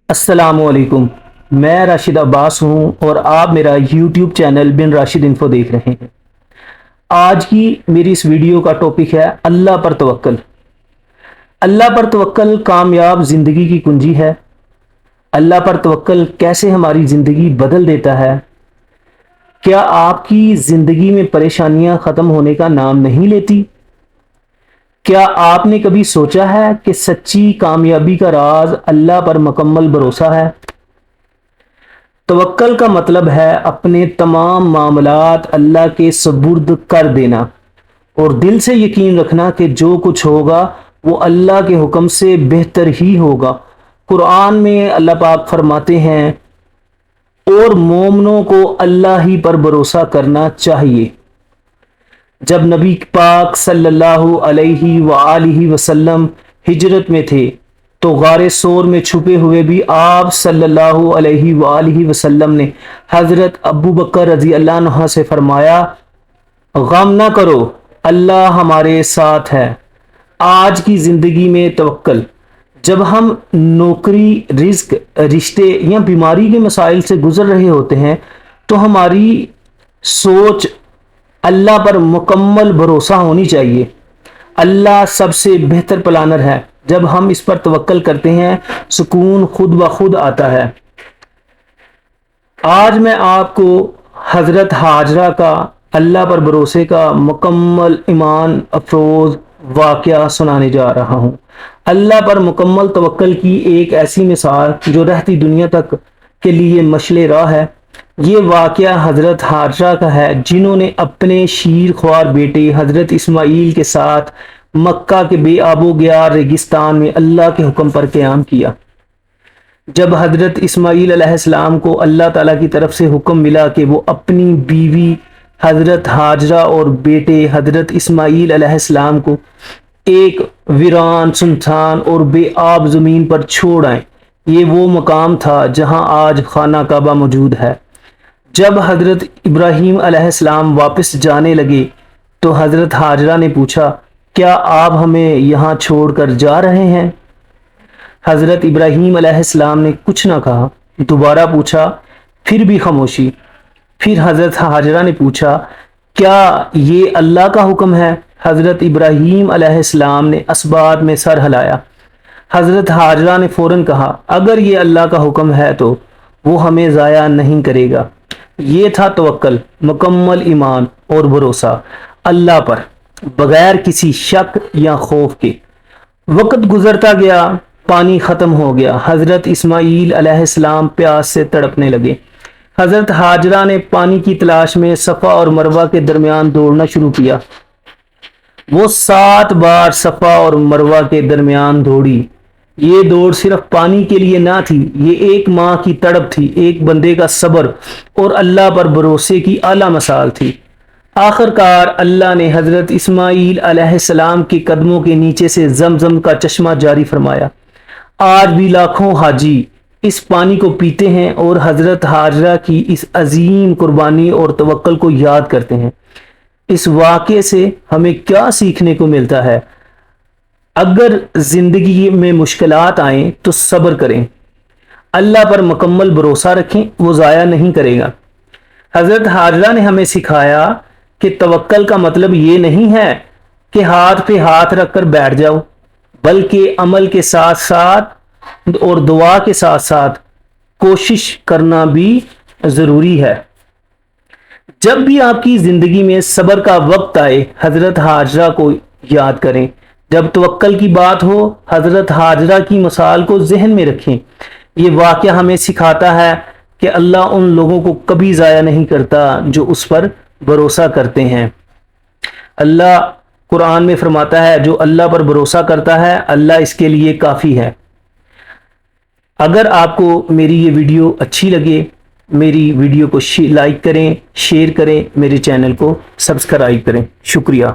السلام علیکم، میں راشد عباس ہوں اور آپ میرا یوٹیوب چینل بن راشد انفو دیکھ رہے ہیں۔ آج کی میری اس ویڈیو کا ٹاپک ہے اللہ پر توکل۔ اللہ پر توکل کامیاب زندگی کی کنجی ہے۔ اللہ پر توکل کیسے ہماری زندگی بدل دیتا ہے؟ کیا آپ کی زندگی میں پریشانیاں ختم ہونے کا نام نہیں لیتی؟ کیا آپ نے کبھی سوچا ہے کہ سچی کامیابی کا راز اللہ پر مکمل بھروسہ ہے؟ توکل کا مطلب ہے اپنے تمام معاملات اللہ کے سپرد کر دینا اور دل سے یقین رکھنا کہ جو کچھ ہوگا وہ اللہ کے حکم سے بہتر ہی ہوگا۔ قرآن میں اللہ پاک فرماتے ہیں اور مومنوں کو اللہ ہی پر بھروسہ کرنا چاہیے۔ جب نبی پاک صلی اللہ علیہ وآلہ وسلم ہجرت میں تھے تو غار سور میں چھپے ہوئے بھی آپ صلی اللہ علیہ وآلہ وسلم نے حضرت ابو بکر رضی اللہ عنہ سے فرمایا، غم نہ کرو، اللہ ہمارے ساتھ ہے۔ آج کی زندگی میں توکل، جب ہم نوکری، رزق، رشتے یا بیماری کے مسائل سے گزر رہے ہوتے ہیں تو ہماری سوچ اللہ پر مکمل بھروسہ ہونی چاہیے۔ اللہ سب سے بہتر پلانر ہے۔ جب ہم اس پر توکل کرتے ہیں سکون خود بخود آتا ہے۔ آج میں آپ کو حضرت ہاجرہ کا اللہ پر بھروسے کا مکمل ایمان افروز واقعہ سنانے جا رہا ہوں۔ اللہ پر مکمل توکل کی ایک ایسی مثال جو رہتی دنیا تک کے لیے مشعل راہ ہے۔ یہ واقعہ حضرت ہاجرہ کا ہے جنہوں نے اپنے شیر خوار بیٹے حضرت اسماعیل کے ساتھ مکہ کے بے آب و گیار ریگستان میں اللہ کے حکم پر قیام کیا۔ جب حضرت اسماعیل علیہ السلام کو اللہ تعالیٰ کی طرف سے حکم ملا کہ وہ اپنی بیوی حضرت ہاجرہ اور بیٹے حضرت اسماعیل علیہ السلام کو ایک ویران، سنسان اور بے آب زمین پر چھوڑ آئیں، یہ وہ مقام تھا جہاں آج خانہ کعبہ موجود ہے۔ جب حضرت ابراہیم علیہ السلام واپس جانے لگے تو حضرت ہاجرہ نے پوچھا، کیا آپ ہمیں یہاں چھوڑ کر جا رہے ہیں؟ حضرت ابراہیم علیہ السلام نے کچھ نہ کہا۔ دوبارہ پوچھا، پھر بھی خاموشی۔ پھر حضرت ہاجرہ نے پوچھا، کیا یہ اللہ کا حکم ہے؟ حضرت ابراہیم علیہ السلام نے اسبات میں سر ہلایا۔ حضرت ہاجرہ نے فوراً کہا، اگر یہ اللہ کا حکم ہے تو وہ ہمیں ضائع نہیں کرے گا۔ یہ تھا توکل، مکمل ایمان اور بھروسہ اللہ پر بغیر کسی شک یا خوف کے۔ وقت گزرتا گیا، پانی ختم ہو گیا، حضرت اسماعیل علیہ السلام پیاس سے تڑپنے لگے۔ حضرت ہاجرہ نے پانی کی تلاش میں صفا اور مروہ کے درمیان دوڑنا شروع کیا۔ وہ 7 بار صفا اور مروہ کے درمیان دوڑی۔ یہ دوڑ صرف پانی کے لیے نہ تھی، یہ ایک ماں کی تڑپ تھی، ایک بندے کا صبر اور اللہ پر بھروسے کی اعلیٰ مثال تھی۔ آخر کار اللہ نے حضرت اسماعیل علیہ السلام کے قدموں کے نیچے سے زمزم کا چشمہ جاری فرمایا۔ آج بھی لاکھوں حاجی اس پانی کو پیتے ہیں اور حضرت ہاجرہ کی اس عظیم قربانی اور توکل کو یاد کرتے ہیں۔ اس واقعے سے ہمیں کیا سیکھنے کو ملتا ہے؟ اگر زندگی میں مشکلات آئیں تو صبر کریں، اللہ پر مکمل بھروسہ رکھیں، وہ ضائع نہیں کرے گا۔ حضرت ہاجرہ نے ہمیں سکھایا کہ توکل کا مطلب یہ نہیں ہے کہ ہاتھ پہ ہاتھ رکھ کر بیٹھ جاؤ، بلکہ عمل کے ساتھ ساتھ اور دعا کے ساتھ ساتھ کوشش کرنا بھی ضروری ہے۔ جب بھی آپ کی زندگی میں صبر کا وقت آئے حضرت ہاجرہ کو یاد کریں۔ جب توکل کی بات ہو حضرت ہاجرہ کی مثال کو ذہن میں رکھیں۔ یہ واقعہ ہمیں سکھاتا ہے کہ اللہ ان لوگوں کو کبھی ضائع نہیں کرتا جو اس پر بھروسہ کرتے ہیں۔ اللہ قرآن میں فرماتا ہے، جو اللہ پر بھروسہ کرتا ہے اللہ اس کے لیے کافی ہے۔ اگر آپ کو میری یہ ویڈیو اچھی لگے، میری ویڈیو کو لائک کریں، شیئر کریں، میرے چینل کو سبسکرائب کریں۔ شکریہ۔